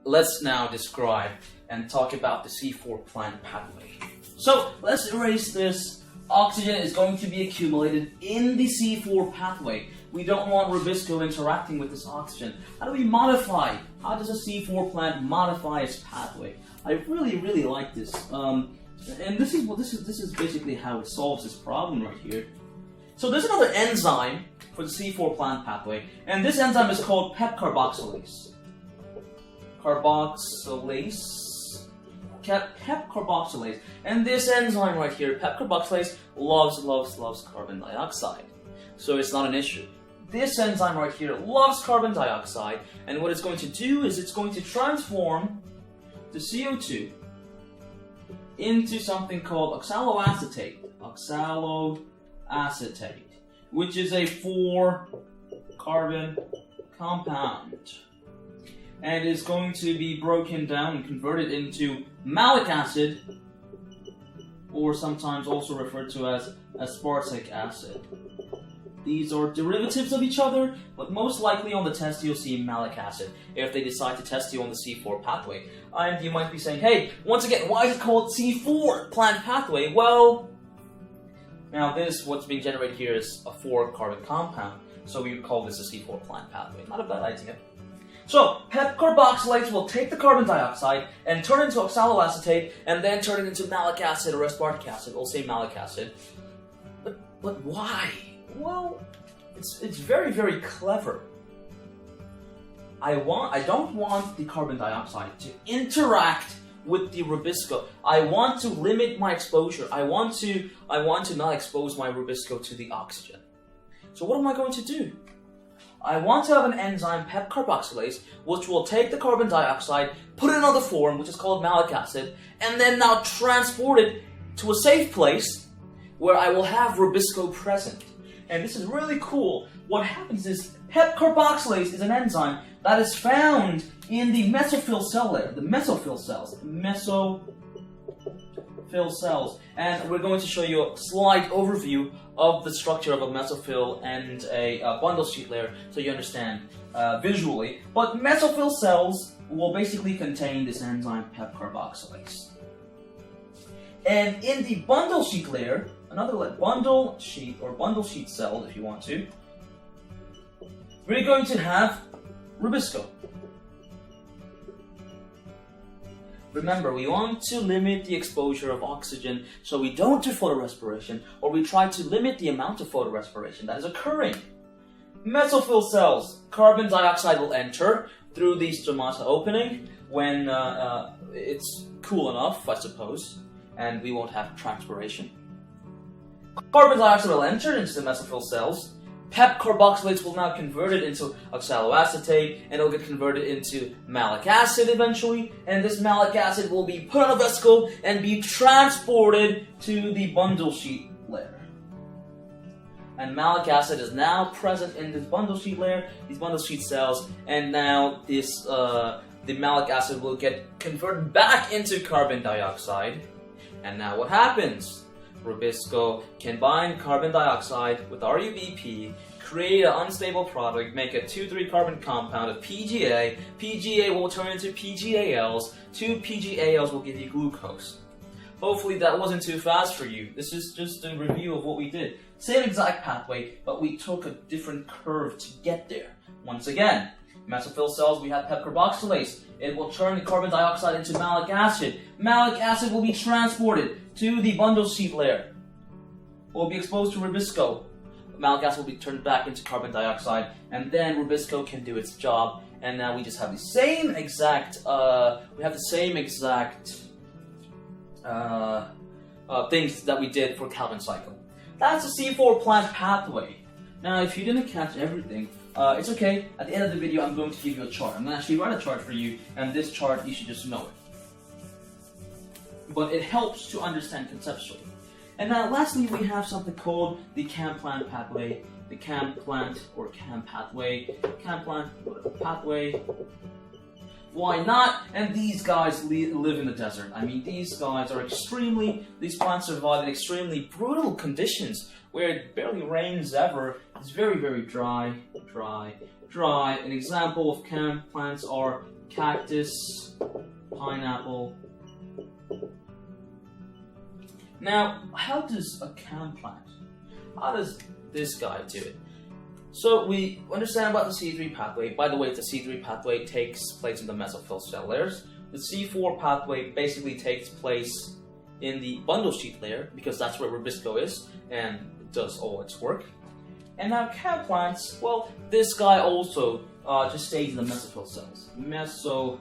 let's now describe and talk about the C4 plant pathway. So let's erase this. Oxygen is going to be accumulated in the C4 pathway. We don't want Rubisco interacting with this oxygen. How do we modify? How does a C4 plant modify its pathway? I really like this. And this is basically how it solves this problem right here. So there's another enzyme for the C4 plant pathway, and this enzyme is called PEP carboxylase. PEP carboxylase. And this enzyme right here, PEP carboxylase, loves carbon dioxide. So it's not an issue. This enzyme right here loves carbon dioxide, and what it's going to do is it's going to transform the CO2 into something called oxaloacetate, which is a 4-carbon compound, and is going to be broken down and converted into malic acid, or sometimes also referred to as aspartic acid. These are derivatives of each other, but most likely on the test you'll see malic acid if they decide to test you on the C4 pathway. And you might be saying, hey, once again, why is it called C4 plant pathway? Well, now what's being generated here is a 4-carbon compound, so we would call this a C4 plant pathway. Not a bad idea. So, PEP carboxylates will take the carbon dioxide and turn it into oxaloacetate, and then turn it into malic acid or aspartic acid. We'll say malic acid. But why? Well, it's very clever. I don't want the carbon dioxide to interact with the Rubisco. I want to limit my exposure. I want to not expose my Rubisco to the oxygen. So what am I going to do? I want to have an enzyme, PEP carboxylase, which will take the carbon dioxide, put it in another form, which is called malic acid, and then now transport it to a safe place where I will have Rubisco present. And this is really cool. What happens is PEP carboxylase is an enzyme that is found in the mesophyll cell layer, the mesophyll cells. And we're going to show you a slight overview of the structure of a mesophyll and a bundle sheet layer so you understand visually. But mesophyll cells will basically contain this enzyme PEP carboxylase. And in the bundle sheet layer, another bundle sheet cell, if you want to, we're going to have Rubisco. Remember, we want to limit the exposure of oxygen so we don't do photorespiration, or we try to limit the amount of photorespiration that is occurring. Mesophyll cells, carbon dioxide will enter through the stomata opening when it's cool enough, I suppose, and we won't have transpiration. Carbon dioxide will enter into the mesophyll cells. PEP carboxylates will now convert it into oxaloacetate, and it'll get converted into malic acid eventually, and this malic acid will be put on a vesicle and be transported to the bundle sheet layer. And malic acid is now present in this bundle sheet layer, these bundle sheet cells, and now the malic acid will get converted back into carbon dioxide. And now what happens? Rubisco can bind carbon dioxide with RuBP, create an unstable product, make a 2,3 carbon compound of PGA. PGA will turn into PGALs. 2 PGALs will give you glucose. Hopefully that wasn't too fast for you. This is just a review of what we did. Same exact pathway, but we took a different curve to get there. Once again, mesophyll cells, we have PEP carboxylase. It will turn the carbon dioxide into malic acid. Malic acid will be transported to the bundle sheet layer. Will be exposed to Rubisco. Malic acid will be turned back into carbon dioxide, and then Rubisco can do its job. And now we just have the same exact things that we did for Calvin cycle. That's the C4 plant pathway. Now, if you didn't catch everything, it's okay. At the end of the video, I'm going to give you a chart. I'm going to actually write a chart for you, and this chart, you should just know it. But it helps to understand conceptually. And now, lastly, we have something called the CAM plant pathway. The CAM plant or CAM pathway. CAM plant pathway. Why not? And these guys live in the desert. I mean, these plants survive in extremely brutal conditions where it barely rains ever. It's very, very dry. An example of CAM plants are cactus, pineapple. Now, how does a chem plant, how does this guy do it? So we understand about the C3 pathway. By the way, the C3 pathway takes place in the mesophyll cell layers. The C4 pathway basically takes place in the bundle sheet layer because that's where rubisco is and it does all its work. And now chem plants, well, this guy also just stays in the mesophyll cells. Mesophyll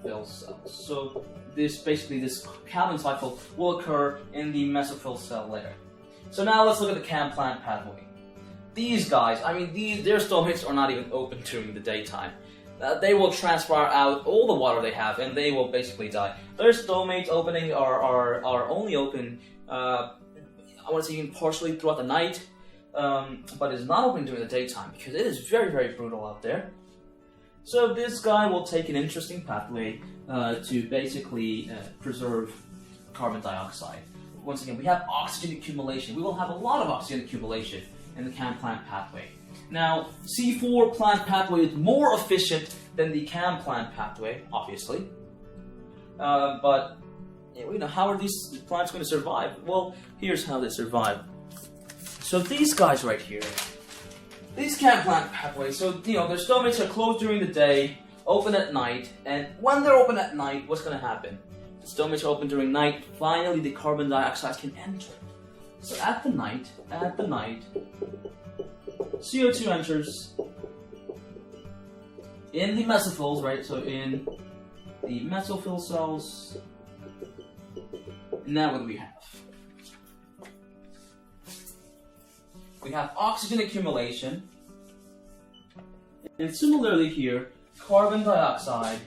cells. So this Calvin cycle will occur in the mesophyll cell layer. So now let's look at the chem plant pathway. These guys, I mean, their stomates are not even open during the daytime. They will transpire out all the water they have, and they will basically die. Their stomate opening are only open, I want to say even partially throughout the night, but it's not open during the daytime because it is very, very brutal out there. So this guy will take an interesting pathway to basically preserve carbon dioxide. Once again, we have oxygen accumulation. We will have a lot of oxygen accumulation in the chem plant pathway. Now, C4 plant pathway is more efficient than the chem plant pathway, obviously. But you know, how are these plants going to survive? Well, here's how they survive. So these guys right here, these chem plant pathways, so you know, their stomates are closed during the day, open at night, and when they're open at night, what's going to happen? The stomates are open during night, finally the carbon dioxide can enter. So at the night, CO2 enters in the mesophills, right? So in the mesophyll cells. Now what do we have? We have oxygen accumulation. And similarly here, carbon dioxide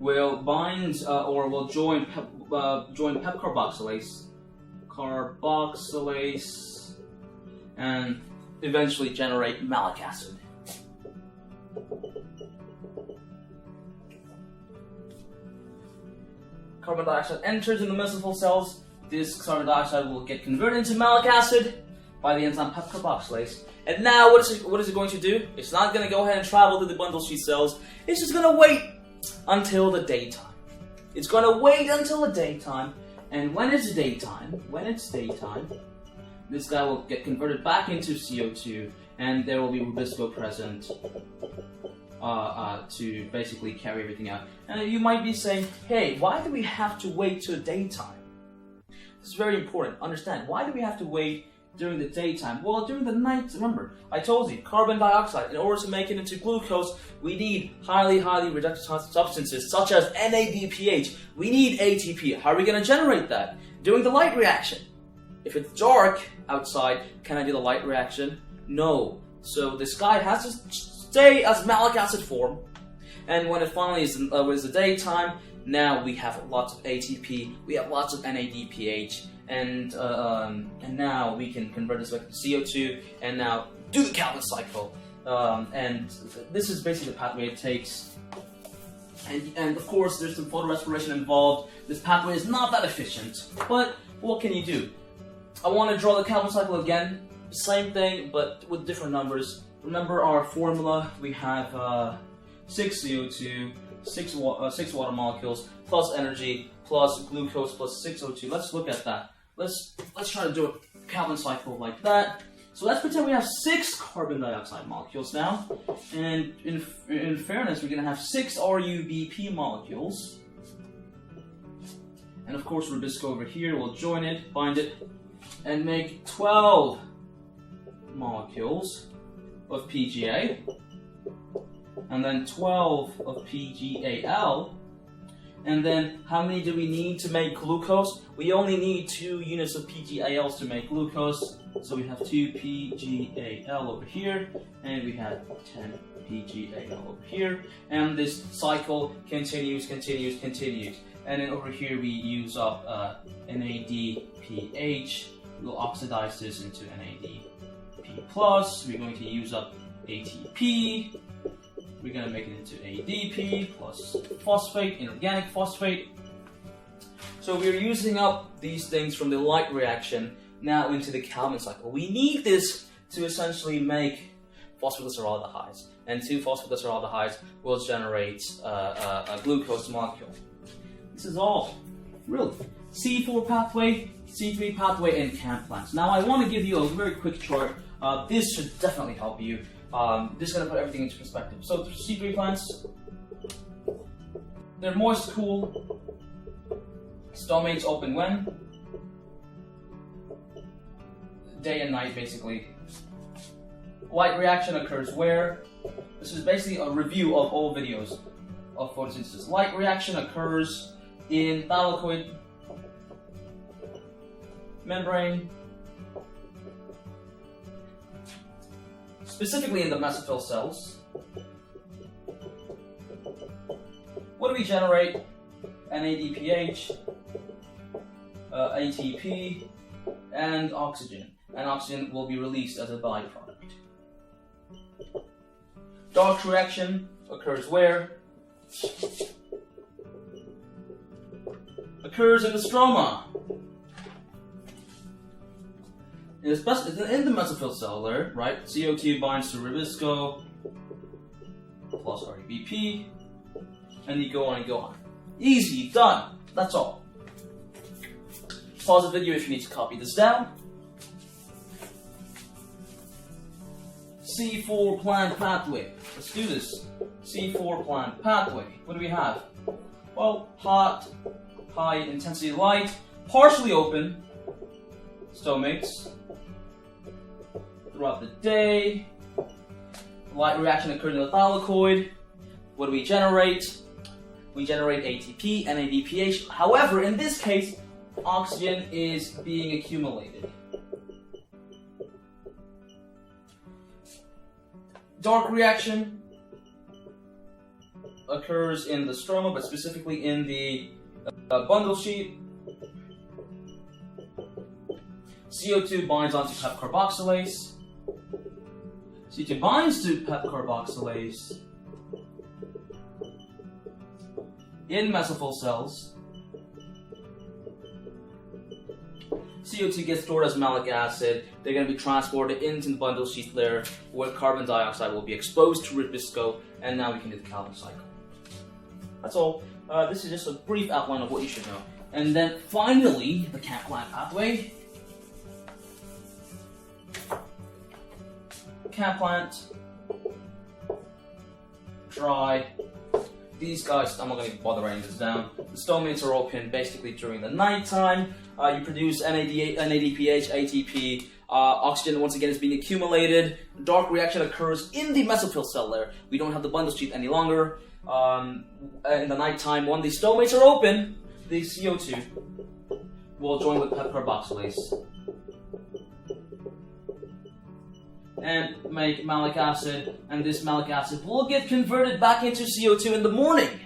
will bind or will join PEP carboxylase, and eventually generate malic acid. Carbon dioxide enters in the mesophyll cells. This carbon dioxide will get converted into malic acid by the enzyme PEP carboxylase. And now what is it going to do? It's not going to go ahead and travel to the bundle sheet cells. It's just going to wait until the daytime. It's going to wait until the daytime. And when it's daytime, this guy will get converted back into CO2, and there will be rubisco present to basically carry everything out. And you might be saying, hey, why do we have to wait till daytime? This is very important. Understand, why do we have to wait during the daytime? Well, during the night, remember, I told you, carbon dioxide, in order to make it into glucose, we need highly reductive substances such as NADPH. We need ATP. How are we going to generate that? During the light reaction. If it's dark outside, can I do the light reaction? No. So this guy has to stay as malic acid form, and when it finally is the daytime, now we have lots of ATP, we have lots of NADPH, and now we can convert this back to CO2 and now do the Calvin cycle. And this is basically the pathway it takes. And of course, there's some photorespiration involved. This pathway is not that efficient, but what can you do? I want to draw the Calvin cycle again. Same thing, but with different numbers. Remember our formula, we have 6 CO2, 6 water molecules, plus energy, plus glucose, plus 6 O2. Let's look at that. Let's try to do a Calvin cycle like that. So let's pretend we have 6 carbon dioxide molecules now. And in fairness, we're going to have 6 RUBP molecules. And of course, rubisco over here will join it, bind it, and make 12 molecules of PGA. And then 12 of PGAL. And then how many do we need to make glucose? We only need 2 units of PGALs to make glucose. So we have 2 PGAL over here, and we have 10 PGAL over here. And this cycle continues. And then over here we use up NADPH. We'll oxidize this into NADP+. We're going to use up ATP. We're going to make it into ADP plus phosphate, inorganic phosphate. So we're using up these things from the light reaction now into the Calvin cycle. We need this to essentially make phosphoglyceraldehydes. and 2 phosphoglyceraldehydes will generate a glucose molecule. This is all, really. C4 pathway, C3 pathway, and CAMP plants. Now I want to give you a very quick chart. This should definitely help you. This is going to put everything into perspective. So C3 plants, they're moist, cool. Stomates open when? Day and night, basically. Light reaction occurs where? This is basically a review of all videos of photosynthesis. Light reaction occurs in thylakoid membrane, specifically in the mesophyll cells. What do we generate? NADPH, ATP, and oxygen. And oxygen will be released as a byproduct. Dark reaction occurs where? Occurs in the stroma. In the mesophyll cell there, right? CO2 binds to ribisco plus RDBP, and you go on and go on. Easy, done. That's all. Pause the video if you need to copy this down. C4 plant pathway. Let's do this. C4 plant pathway. What do we have? Well, hot, high intensity light, partially open stomates throughout the day. Light reaction occurs in the thylakoid. What do we generate? We generate ATP and NADPH. However, in this case, oxygen is being accumulated. Dark reaction occurs in the stroma, but specifically in the bundle sheet. CO2 binds onto PEP carboxylase. CO2 binds to PEP carboxylase in mesophyll cells. CO2 gets stored as malic acid. They're going to be transported into the bundle sheath layer where carbon dioxide will be exposed to ribisco, and now we can do the Calvin cycle. That's all. This is just a brief outline of what you should know. And then finally, the CAMP plant pathway. CAMP plant, dry. These guys, I'm not going to bother writing this down. The stomates are open basically during the nighttime. You produce NADPH, ATP. Oxygen, once again, is being accumulated. Dark reaction occurs in the mesophyll cell layer. We don't have the bundle sheath any longer. In the nighttime, when the stomates are open, the CO2 will join with PEP carboxylase and make malic acid, and this malic acid will get converted back into CO2 in the morning.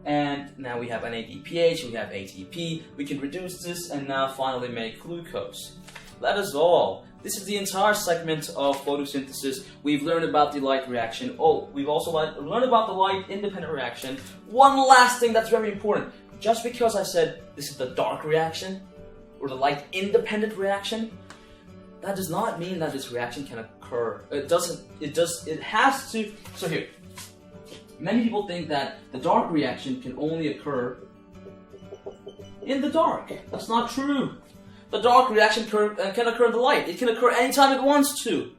And now we have NADPH, we have ATP, we can reduce this and now finally make glucose. That is all. This is the entire segment of photosynthesis. We've learned about the light reaction. Oh, we've also learned about the light independent reaction. One last thing that's very important. Just because I said this is the dark reaction or the light independent reaction, that does not mean that this reaction can occur. It has to. So here, many people think that the dark reaction can only occur in the dark. That's not true. The dark reaction can occur in the light. It can occur anytime it wants to.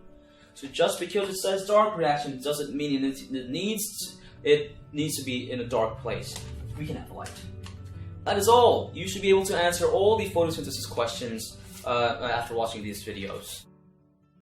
So just because it says dark reaction doesn't mean it needs to be in a dark place. We can have light. That is all. You should be able to answer all the photosynthesis questions after watching these videos.